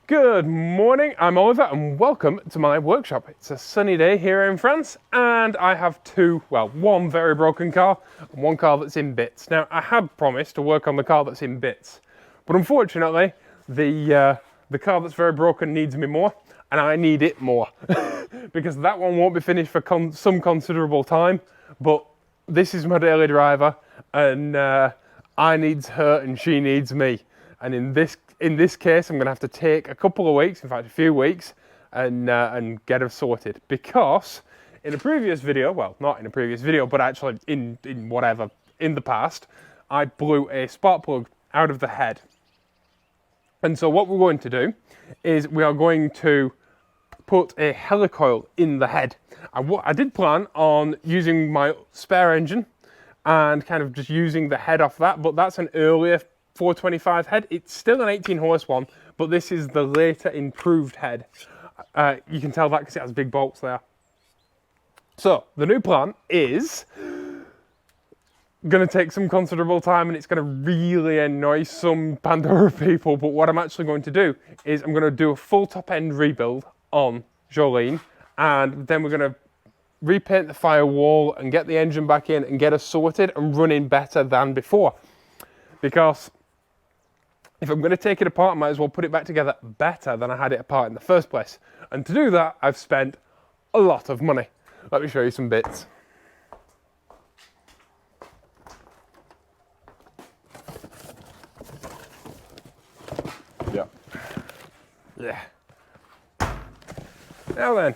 Good morning, I'm Oliver and welcome to my workshop. It's a sunny day here in France and I have one very broken car and one car that's in bits. Now I had promised to work on the car that's in bits, but unfortunately the car that's very broken needs me more and I need it more because that one won't be finished for some considerable time, but this is my daily driver and I needs her and she needs me. And in this case, I'm going to have to take a couple of weeks, in fact a few weeks, and get her sorted. Because in a previous video, well, not in a previous video, but actually in the past, I blew a spark plug out of the head. And so what we're going to do is we are going to put a helicoil in the head. I did plan on using my spare engine and kind of just using the head off that, but that's an earlier 425 head. It's still an 18 horse one, but this is the later improved head. You can tell that because it has big bolts there. So the new plan is going to take some considerable time and it's going to really annoy some Pandora people, but what I'm actually going to do is I'm going to do a full top end rebuild on Jolene, and then we're going to repaint the firewall and get the engine back in and get us sorted and running better than before. Because if I'm going to take it apart, I might as well put it back together better than I had it apart in the first place. And to do that, I've spent a lot of money. Let me show you some bits. Yeah. Now then,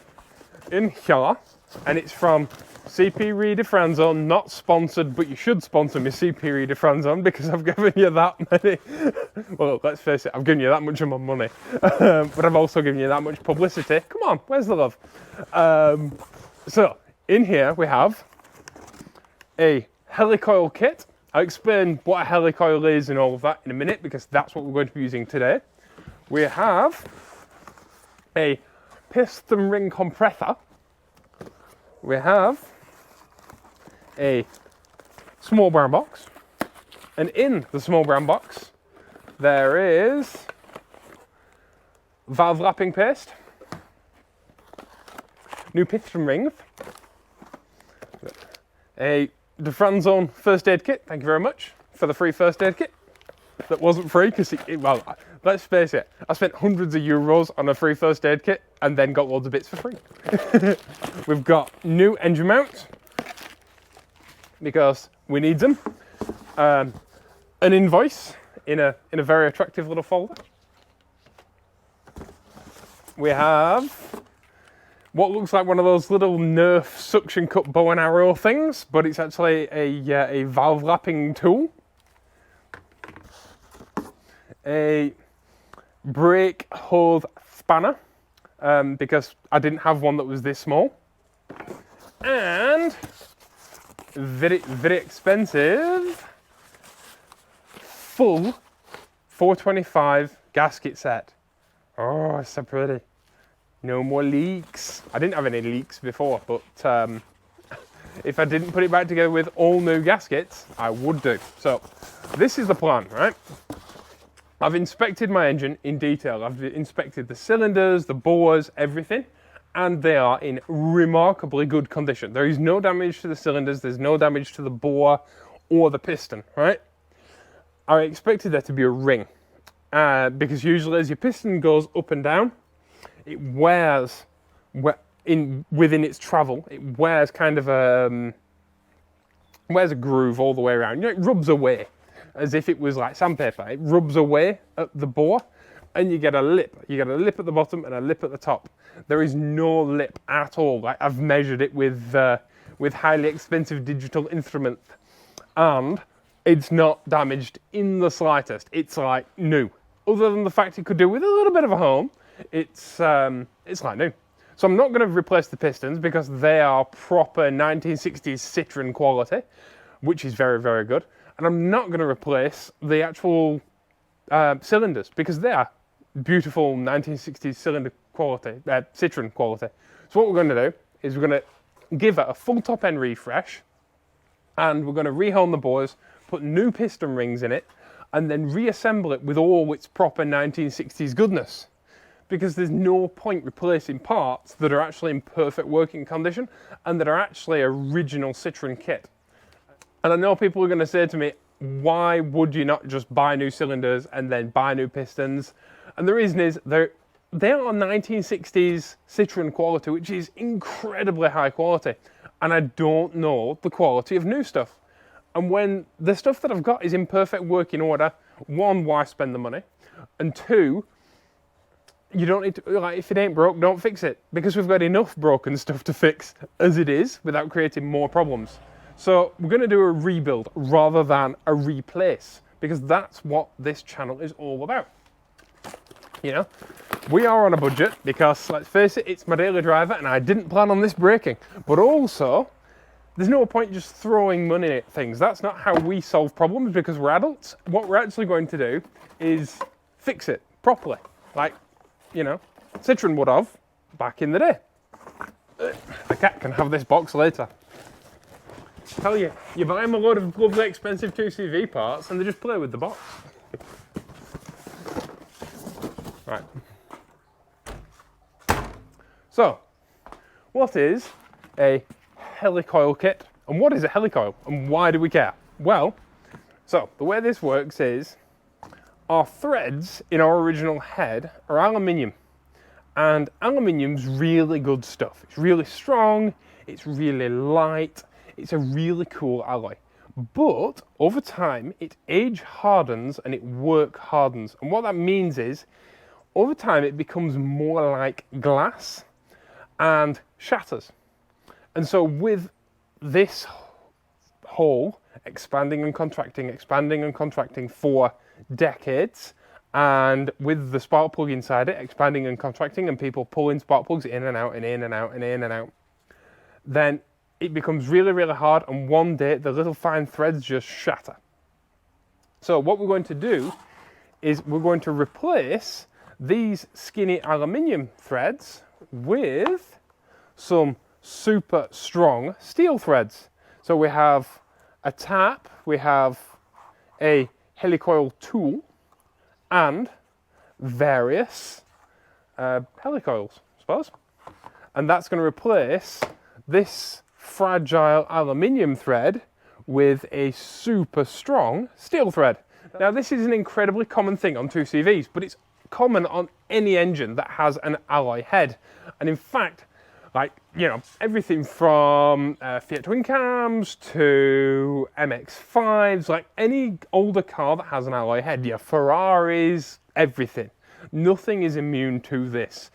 in here, and it's from CP Reader Franzon, not sponsored, but you should sponsor me, CP Reader Franzon, because I've given you that many. Well, let's face it, I've given you that much of my money, but I've also given you that much publicity. Come on, where's the love? So, in here we have a helicoil kit. I'll explain what a helicoil is and all of that in a minute, because that's what we're going to be using today. We have a piston ring compressor. We have a small brown box, and in the small brown box there is valve wrapping paste, new piston rings, the Franzon first aid kit. Thank you very much for the free first aid kit. That wasn't free because well, let's face it, I spent hundreds of euros on a free first aid kit and then got loads of bits for free. We've got new engine mounts because we need them. An invoice in a very attractive little folder. We have what looks like one of those little Nerf suction cup bow and arrow things, but it's actually a valve wrapping tool. A brake hose spanner, because I didn't have one that was this small, and very, very expensive full 425 gasket set. Oh, it's so pretty. No more leaks. I didn't have any leaks before, but if I didn't put it back together with all new gaskets, I would do. So this is the plan, right? I've inspected my engine in detail. I've inspected the cylinders, the bores, everything, and they are in remarkably good condition. There is no damage to the cylinders, there's no damage to the bore or the piston, right? I expected there to be a ring, because usually as your piston goes up and down, it wears, within its travel, it wears kind of wears a groove all the way around. You know, it rubs away. As if it was like sandpaper. It rubs away at the bore and you get a lip. You get a lip at the bottom and a lip at the top. There is no lip at all. Like, I've measured it with highly expensive digital instruments and it's not damaged in the slightest. It's like new. Other than the fact it could do with a little bit of a home, it's like new. So I'm not going to replace the pistons because they are proper 1960s Citroen quality, which is very, very good. And I'm not going to replace the actual cylinders because they are beautiful 1960s cylinder quality, Citroen quality. So what we're going to do is we're going to give it a full top end refresh and we're going to rehome the bores, put new piston rings in it, and then reassemble it with all its proper 1960s goodness. because there's no point replacing parts that are actually in perfect working condition and that are actually original Citroen kit. And I know people are going to say to me, why would you not just buy new cylinders and then buy new pistons? And the reason is they are 1960s Citroen quality, which is incredibly high quality. And I don't know the quality of new stuff. And when the stuff that I've got is in perfect working order, one, why spend the money? And two, you don't need to, like, if it ain't broke, don't fix it. Because we've got enough broken stuff to fix as it is without creating more problems. So we're going to do a rebuild rather than a replace, because that's what this channel is all about. You know, we are on a budget because, let's face it, it's my daily driver and I didn't plan on this breaking. But also, there's no point just throwing money at things. That's not how we solve problems because we're adults. What we're actually going to do is fix it properly, like, you know, Citroen would have back in the day. The cat can have this box later. Tell you, you buy them a load of lovely expensive 2CV parts and they just play with the box. Right. So, what is a helicoil kit? And what is a helicoil? And why do we care? Well, so the way this works is our threads in our original head are aluminium. And aluminium's really good stuff. It's really strong, it's really light, it's a really cool alloy. But over time, it age hardens and it work hardens. And what that means is, over time, it becomes more like glass and shatters. And so with this hole expanding and contracting for decades, and with the spark plug inside it expanding and contracting and people pulling spark plugs in and out and in and out and in and out, then it becomes really, really hard, and one day the little fine threads just shatter. So what we're going to do is we're going to replace these skinny aluminium threads with some super strong steel threads. So we have a tap, we have a helicoil tool, and various helicoils, I suppose. And that's going to replace this fragile aluminium thread with a super strong steel thread. Now this is an incredibly common thing on 2CVs, but it's common on any engine that has an alloy head. And in fact, like, you know, everything from Fiat twin cams to MX-5s, like any older car that has an alloy head, your Ferraris, everything. Nothing is immune to this.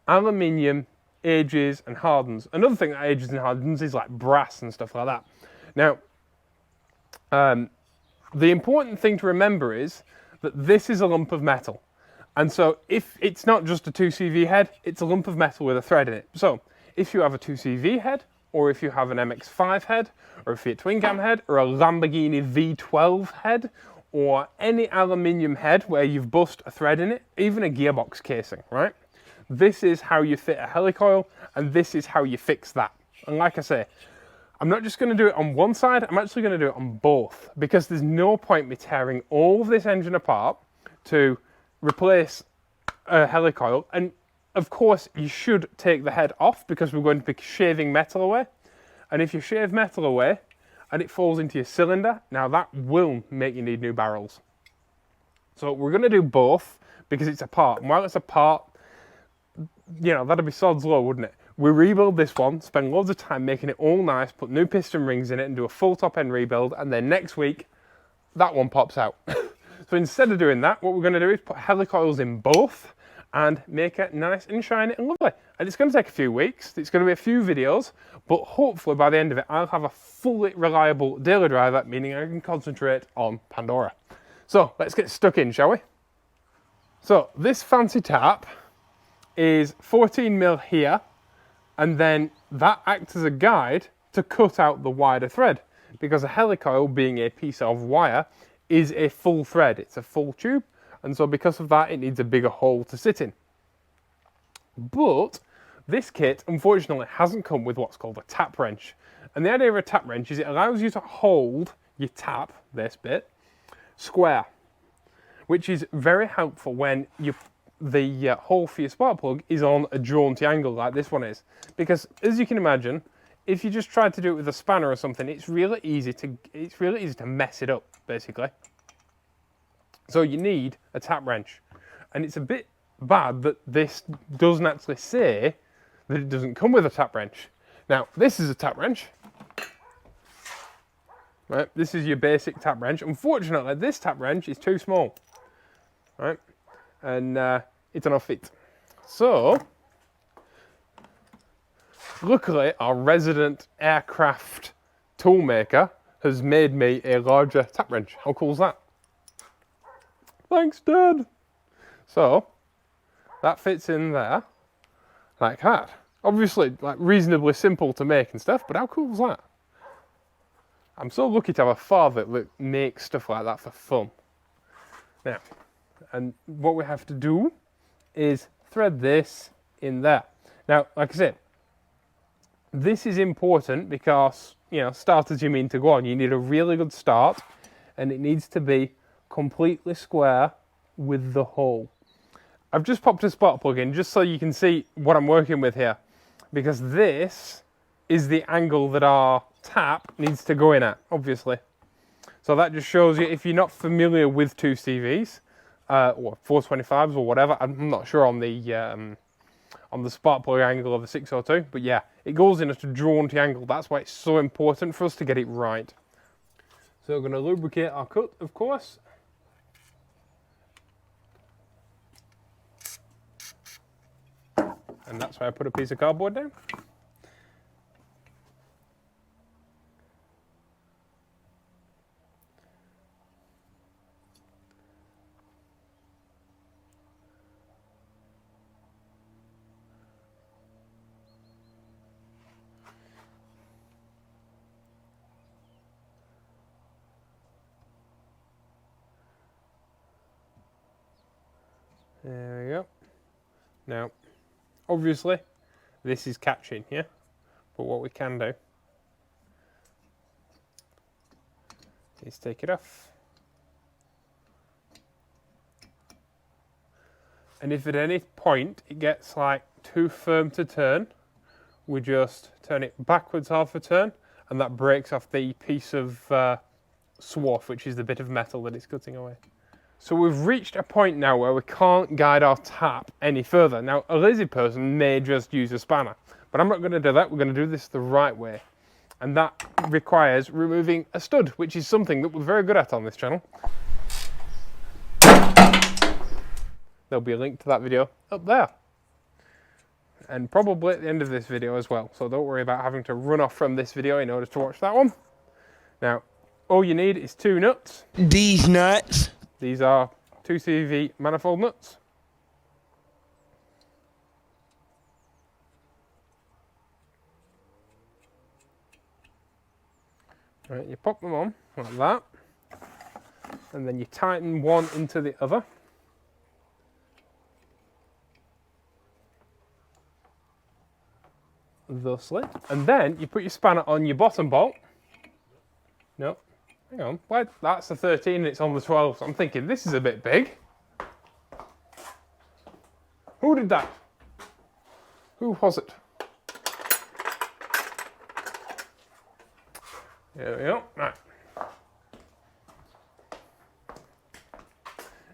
Aluminium ages and hardens. Another thing that ages and hardens is like brass and stuff like that. Now, the important thing to remember is that this is a lump of metal. And so if it's not just a 2CV head, it's a lump of metal with a thread in it. So if you have a 2CV head, or if you have an MX-5 head, or a Fiat twin cam head, or a Lamborghini V12 head, or any aluminium head where you've bust a thread in it, even a gearbox casing, right? This is how you fit a helicoil, and this is how you fix that. And like I say, I'm not just going to do it on one side, I'm actually going to do it on both, because there's no point me tearing all of this engine apart to replace a helicoil. And of course you should take the head off because we're going to be shaving metal away. And if you shave metal away and it falls into your cylinder, now that will make you need new barrels. So we're going to do both because it's a part. And while it's a part, you know, that'd be sod's law, wouldn't it? We rebuild this one, spend loads of time making it all nice, put new piston rings in it and do a full top end rebuild, and then next week that one pops out. So instead of doing that, what we're going to do is put helicoils in both and make it nice and shiny and lovely. And it's going to take a few weeks, it's going to be a few videos, but hopefully by the end of it I'll have a fully reliable daily driver, meaning I can concentrate on Pandora. So let's get stuck in, shall we? So this fancy tap is 14mm here, and then that acts as a guide to cut out the wider thread, because a helicoil, being a piece of wire, is a full thread, it's a full tube, and so because of that it needs a bigger hole to sit in. But this kit unfortunately hasn't come with what's called a tap wrench, and the idea of a tap wrench is it allows you to hold your tap, this bit, square, which is very helpful when you're the hole for your spark plug is on a jaunty angle like this one is. Because as you can imagine, if you just tried to do it with a spanner or something, it's really easy to mess it up, basically. So you need a tap wrench. And it's a bit bad that this doesn't actually say that it doesn't come with a tap wrench. Now, this is a tap wrench. Right, this is your basic tap wrench. Unfortunately, this tap wrench is too small. Right, and it doesn't fit. So, luckily, our resident aircraft toolmaker has made me a larger tap wrench. How cool is that? Thanks, Dad. So, that fits in there, like that. Obviously, like reasonably simple to make and stuff, but how cool is that? I'm so lucky to have a father that makes stuff like that for fun. Now, and what we have to do is thread this in there. Now, like I said, this is important because, you know, start as you mean to go on. You need a really good start, and it needs to be completely square with the hole. I've just popped a spark plug in just so you can see what I'm working with here, because this is the angle that our tap needs to go in at, obviously. So that just shows you, if you're not familiar with 2CVs or 425s or whatever, I'm not sure on the spark plug angle of the 602, but yeah, it goes in at a jaunty angle. That's why it's so important for us to get it right. So we're going to lubricate our cut, of course. And that's why I put a piece of cardboard down. There we go. Now, obviously, this is catching here, but what we can do is take it off. And if at any point it gets like too firm to turn, we just turn it backwards half a turn, and that breaks off the piece of swarf, which is the bit of metal that it's cutting away. So we've reached a point now where we can't guide our tap any further. Now, a lazy person may just use a spanner, but I'm not going to do that. We're going to do this the right way. And that requires removing a stud, which is something that we're very good at on this channel. There'll be a link to that video up there. And probably at the end of this video as well. So don't worry about having to run off from this video in order to watch that one. Now, all you need is 2 nuts. These nuts. These are 2CV manifold nuts. Right, you pop them on like that, and then you tighten one into the other. Thusly. And then you put your spanner on your bottom bolt. No. Hang on, why? That's the 13 and it's on the 12, so I'm thinking this is a bit big. Who did that? Who was it? There we go, right.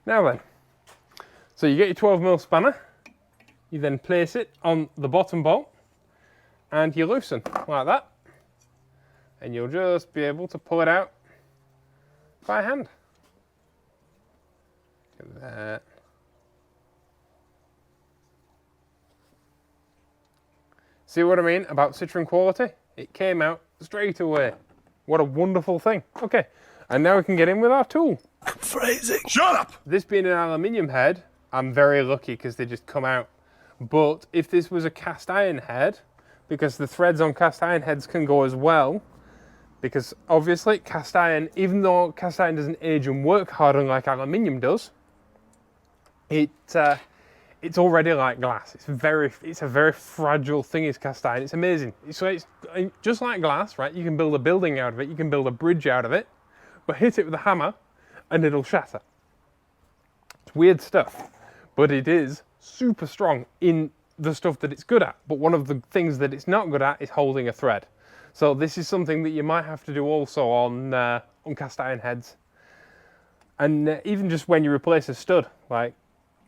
Now then, so you get your 12mm spanner, you then place it on the bottom bolt, and you loosen like that, and you'll just be able to pull it out by hand. Look at that. See what I mean about Citroen quality? It came out straight away. What a wonderful thing. Okay, and now we can get in with our tool. Phrasing. Shut up! This being an aluminium head, I'm very lucky because they just come out. But if this was a cast iron head, because the threads on cast iron heads can go as well, because obviously cast iron, even though cast iron doesn't age and work harder like aluminium does, it's already like glass. It's a very fragile thing, is cast iron. It's amazing. So it's just like glass, right? You can build a building out of it, you can build a bridge out of it, but hit it with a hammer and it'll shatter. It's weird stuff. but it is super strong in the stuff that it's good at. But one of the things that it's not good at is holding a thread. So this is something that you might have to do also on cast iron heads. And even just when you replace a stud, like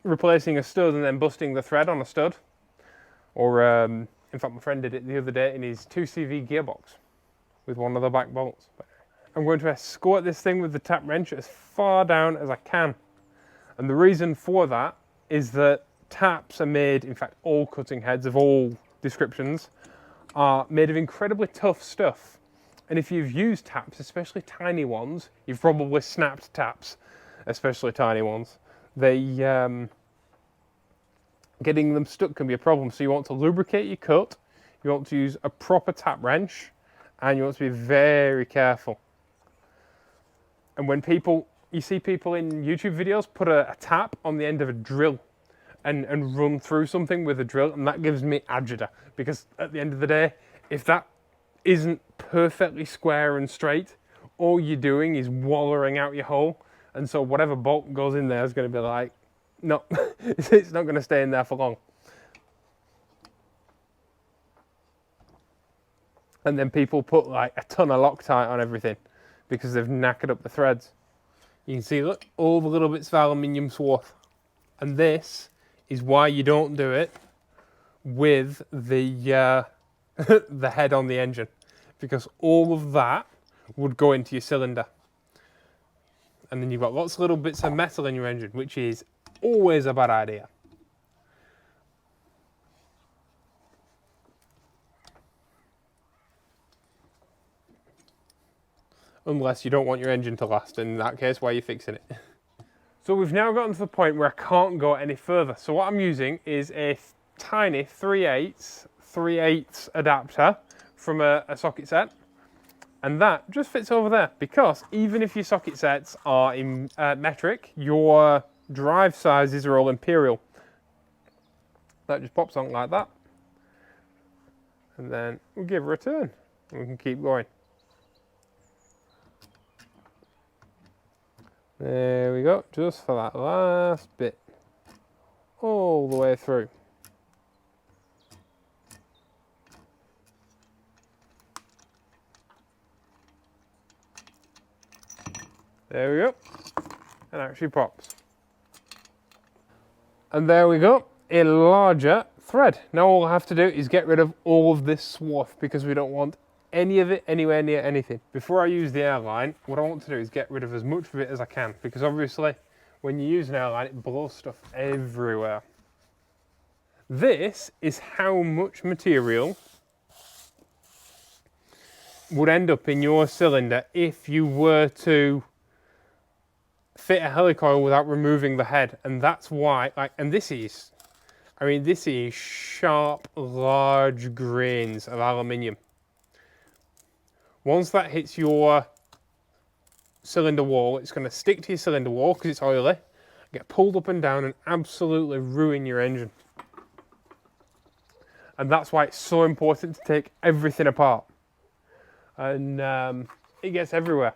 replacing a stud and then busting the thread on a stud. Or, in fact, my friend did it the other day in his 2CV gearbox with one of the back bolts. I'm going to escort this thing with the tap wrench as far down as I can. And the reason for that is that taps are made, in fact, all cutting heads of all descriptions are made of incredibly tough stuff. And if you've used taps, especially tiny ones, you've probably snapped taps, especially tiny ones. Getting them stuck can be a problem. So you want to lubricate your cut, you want to use a proper tap wrench, and you want to be very careful. And when you see people in YouTube videos put a tap on the end of a drill and run through something with a drill, and that gives me agita, because at the end of the day, if that isn't perfectly square and straight, all you're doing is wallering out your hole, and so whatever bolt goes in there is going to be like, no, it's not going to stay in there for long. And then people put like a ton of Loctite on everything because they've knackered up the threads. You can see, look, all the little bits of aluminium swarf. And this is why you don't do it with the the head on the engine, because all of that would go into your cylinder. And then you've got lots of little bits of metal in your engine, which is always a bad idea. Unless you don't want your engine to last, in that case, why are you fixing it? So we've now gotten to the point where I can't go any further. So what I'm using is a tiny 3/8 adapter from a socket set. And that just fits over there, because even if your socket sets are in metric, your drive sizes are all imperial. That just pops on like that. And then we'll give her a turn. And we can keep going. There we go, just for that last bit. All the way through. There we go. And actually pops. And there we go, a larger thread. Now all I have to do is get rid of all of this swarf, because we don't want any of it anywhere near anything. Before I use the airline, what I want to do is get rid of as much of it as I can, because obviously when you use an airline, it blows stuff everywhere. This is how much material would end up in your cylinder if you were to fit a helicoil without removing the head. And that's why, and this is sharp, large grains of aluminium. Once that hits your cylinder wall, it's going to stick to your cylinder wall because it's oily, get pulled up and down and absolutely ruin your engine. And that's why it's so important to take everything apart. And it gets everywhere.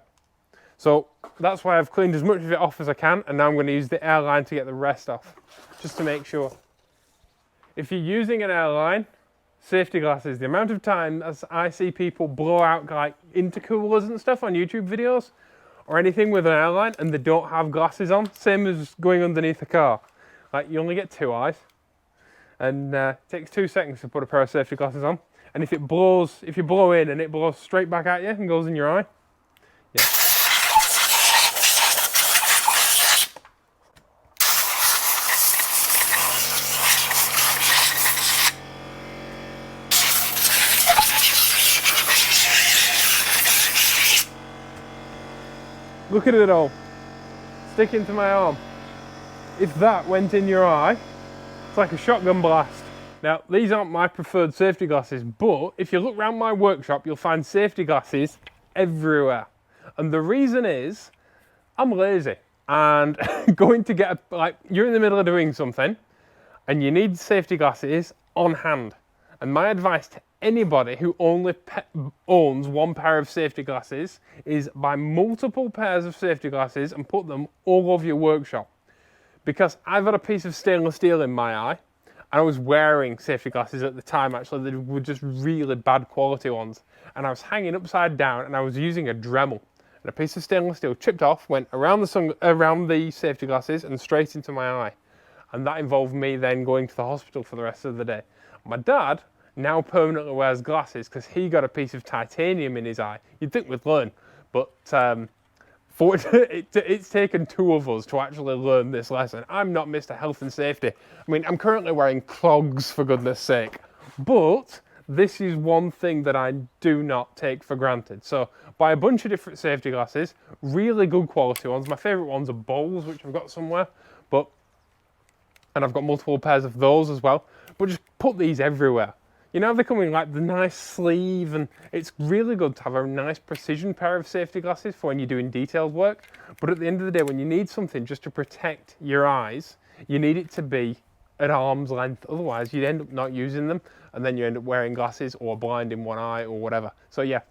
So that's why I've cleaned as much of it off as I can, and now I'm going to use the airline to get the rest off, just to make sure. If you're using an airline, safety glasses. The amount of time as I see people blow out like intercoolers and stuff on YouTube videos or anything with an airline and they don't have glasses on, same as going underneath a car. Like, you only get two eyes, and it takes 2 seconds to put a pair of safety glasses on. And if you blow in and it blows straight back at you and goes in your eye, yeah. Look at it all, sticking to my arm. If that went in your eye, it's like a shotgun blast. Now, these aren't my preferred safety glasses, but if you look around my workshop, you'll find safety glasses everywhere. And the reason is, I'm lazy, and going to get, you're in the middle of doing something, and you need safety glasses on hand. And my advice to anybody who only owns one pair of safety glasses is buy multiple pairs of safety glasses and put them all over your workshop. because I've got a piece of stainless steel in my eye, and I was wearing safety glasses at the time actually that were just really bad quality ones, and I was hanging upside down and I was using a Dremel, and a piece of stainless steel chipped off, went around the safety glasses and straight into my eye, and that involved me then going to the hospital for the rest of the day. My dad now permanently wears glasses because he got a piece of titanium in his eye. You'd think we'd learn, but it's taken two of us to actually learn this lesson. I'm not Mr. Health and Safety. I mean, I'm currently wearing clogs, for goodness sake, but this is one thing that I do not take for granted. So buy a bunch of different safety glasses, really good quality ones. My favourite ones are Bowls, which I've got somewhere, and I've got multiple pairs of those as well, but just put these everywhere. You know, they come in like the nice sleeve, and it's really good to have a nice precision pair of safety glasses for when you're doing detailed work. But at the end of the day, when you need something just to protect your eyes, you need it to be at arm's length. Otherwise, you'd end up not using them, and then you end up wearing glasses or blind in one eye or whatever. So yeah,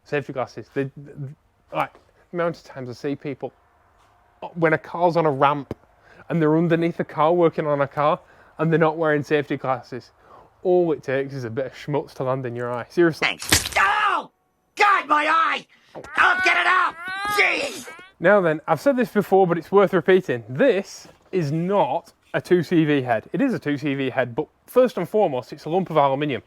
safety glasses. Like, the amount of times I see people when a car's on a ramp and they're underneath a car working on a car and they're not wearing safety glasses. All it takes is a bit of schmutz to land in your eye. Seriously. Thanks. Oh! God, my eye! Oh, get it out! Jeez! Now then, I've said this before, but it's worth repeating. This is not a 2CV head. It is a 2CV head, but first and foremost, it's a lump of aluminium.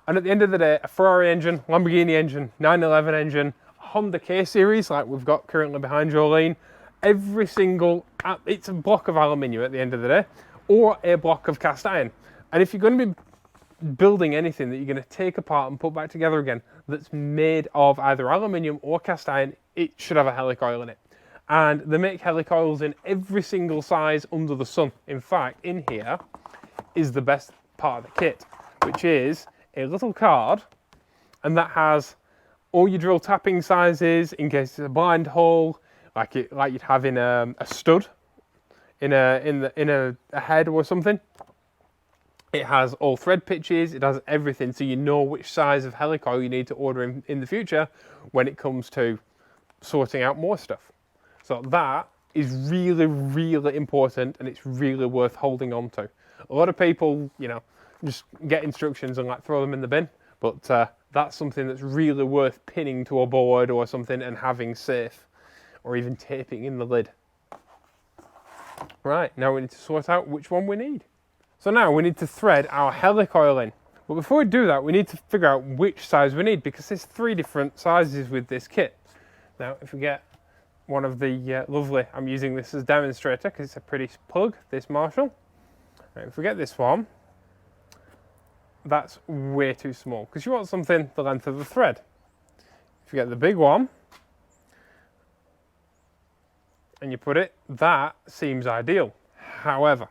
And at the end of the day, a Ferrari engine, Lamborghini engine, 911 engine, Honda K series, like we've got currently behind Jolene, every single, it's a block of aluminium at the end of the day, or a block of cast iron. And if you're going to be building anything that you're going to take apart and put back together again that's made of either aluminium or cast iron, it should have a helicoil in it. And they make helicoils in every single size under the sun. In fact, in here is the best part of the kit, which is a little card, and that has all your drill tapping sizes in case it's a blind hole, like you'd have in a stud, in a head or something. It has all thread pitches, it has everything, so you know which size of helicoil you need to order in the future when it comes to sorting out more stuff. So that is really, really important, and it's really worth holding on to. A lot of people, you know, just get instructions and like throw them in the bin, but that's something that's really worth pinning to a board or something and having safe, or even taping in the lid. Right, now we need to sort out which one we need. So now we need to thread our helicoil in. But before we do that, we need to figure out which size we need, because there's 3 different sizes with this kit. Now, if we get one of the lovely, I'm using this as demonstrator because it's a pretty plug, this Marshall. Right, if we get this one, that's way too small because you want something the length of the thread. If you get the big one and you put it, that seems ideal. However,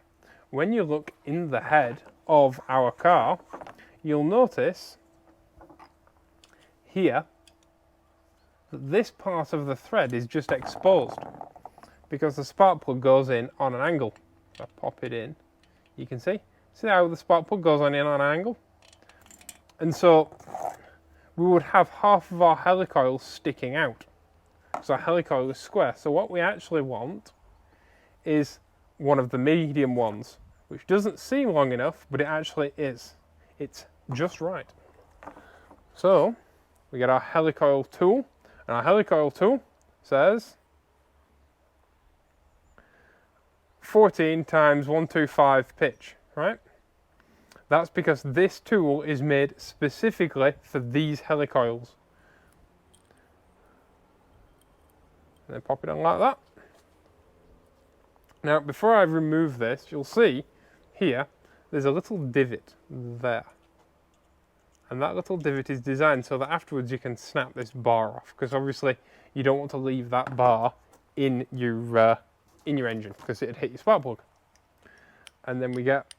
when you look in the head of our car, you'll notice here that this part of the thread is just exposed because the spark plug goes in on an angle. If I pop it in, you can see how the spark plug goes in on an angle? And so we would have half of our helicoil sticking out. So our helicoil is square. So what we actually want is one of the medium ones, which doesn't seem long enough, but it actually is. It's just right. So we get our helicoil tool, and our helicoil tool says 14 times 125 pitch, right? That's because this tool is made specifically for these helicoils. And then pop it on like that. Now, before I remove this, you'll see here, there's a little divot there. And that little divot is designed so that afterwards you can snap this bar off, because obviously you don't want to leave that bar in your engine because it'd hit your spark plug. And then we get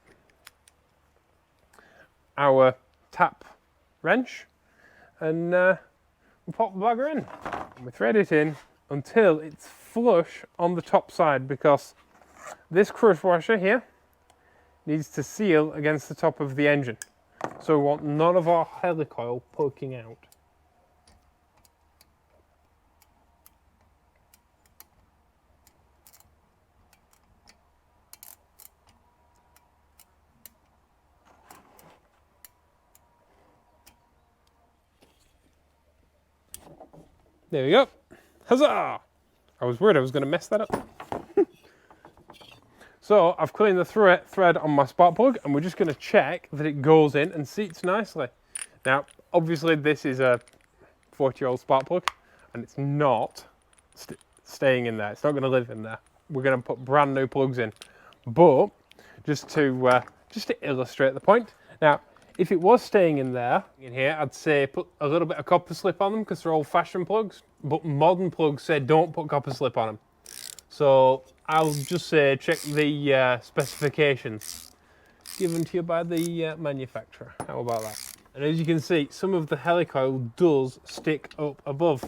our tap wrench, and we pop the bagger in. And we thread it in until it's flush on the top side, because this crush washer here needs to seal against the top of the engine. So we want none of our helicoil poking out. There we go. Huzzah! I was worried I was going to mess that up. So I've cleaned the thread on my spark plug, and we're just going to check that it goes in and seats nicely. Now, obviously this is a 40-year-old spark plug, and it's not staying in there. It's not going to live in there. We're going to put brand new plugs in. But just to illustrate the point, now if it was staying in there, in here, I'd say put a little bit of copper slip on them because they're old-fashioned plugs. But modern plugs say don't put copper slip on them. So I'll just say check the specifications given to you by the manufacturer. How about that? And as you can see, some of the helicoil does stick up above.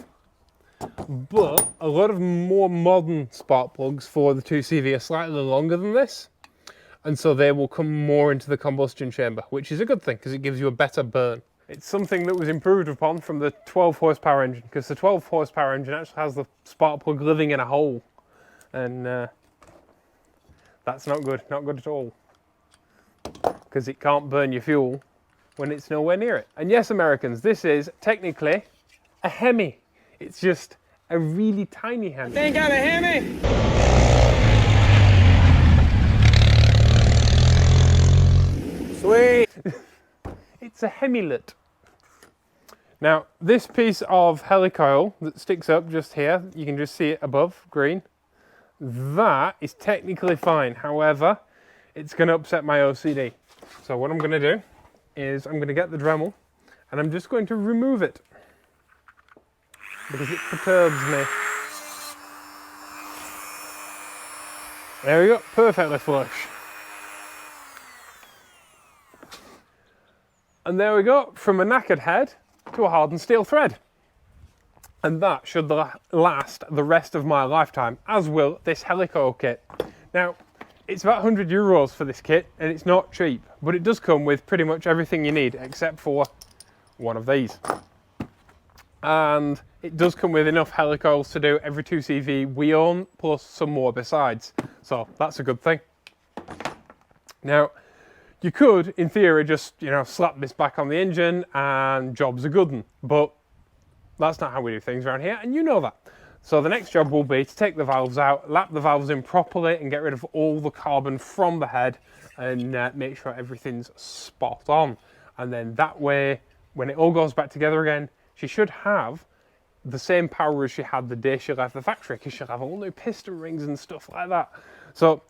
But a lot of more modern spark plugs for the 2CV are slightly longer than this. And so they will come more into the combustion chamber, which is a good thing because it gives you a better burn. It's something that was improved upon from the 12 horsepower engine, because the 12 horsepower engine actually has the spark plug living in a hole. And that's not good at all. Because it can't burn your fuel when it's nowhere near it. And yes, Americans, this is technically a Hemi. It's just a really tiny Hemi. Ain't got a Hemi! Sweet! It's a Hemilet. Now, this piece of helicoil that sticks up just here, you can just see it above, green. That is technically fine. However, it's going to upset my OCD. So what I'm going to do is I'm going to get the Dremel and I'm just going to remove it because it perturbs me. There we go, perfectly flush. And there we go, from a knackered head to a hardened steel thread. And that should last the rest of my lifetime, as will this helicoil kit. Now, it's about €100 for this kit, and it's not cheap, but it does come with pretty much everything you need, except for one of these. And it does come with enough helicoils to do every 2CV we own, plus some more besides. So that's a good thing. Now, you could, in theory, just, slap this back on the engine and job's a good one, but that's not how we do things around here, and you know that. So the next job will be to take the valves out, lap the valves in properly and get rid of all the carbon from the head and make sure everything's spot on. And then that way, when it all goes back together again, she should have the same power as she had the day she left the factory, because she'll have all new piston rings and stuff like that. So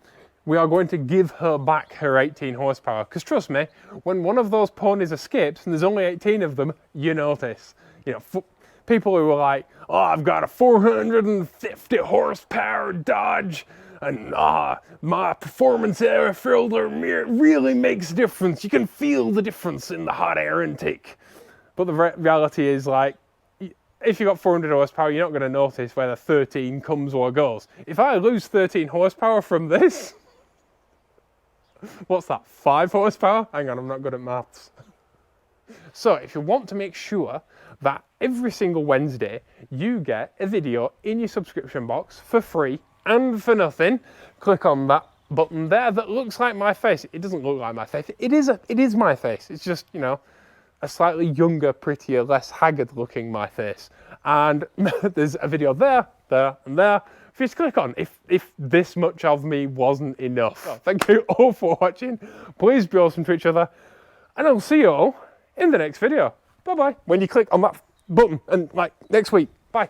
we are going to give her back her 18 horsepower, because trust me, when one of those ponies escapes and there's only 18 of them, you notice. People who are like, oh, I've got a 450 horsepower Dodge and my performance air filter really makes a difference. You can feel the difference in the hot air intake. But the reality is, like, if you've got 400 horsepower, you're not going to notice whether 13 comes or goes. If I lose 13 horsepower from this, what's that, 5 horsepower? Hang on, I'm not good at maths. So if you want to make sure that every single Wednesday you get a video in your subscription box for free and for nothing, click on that button there that looks like my face. It doesn't look like my face. It is my face. It's just, a slightly younger, prettier, less haggard looking my face. And there's a video there, and there for you to click on if this much of me wasn't enough. So thank you all for watching. Please be awesome to each other, and I'll see you all in the next video. Bye-bye. When you click on that button and next week. Bye.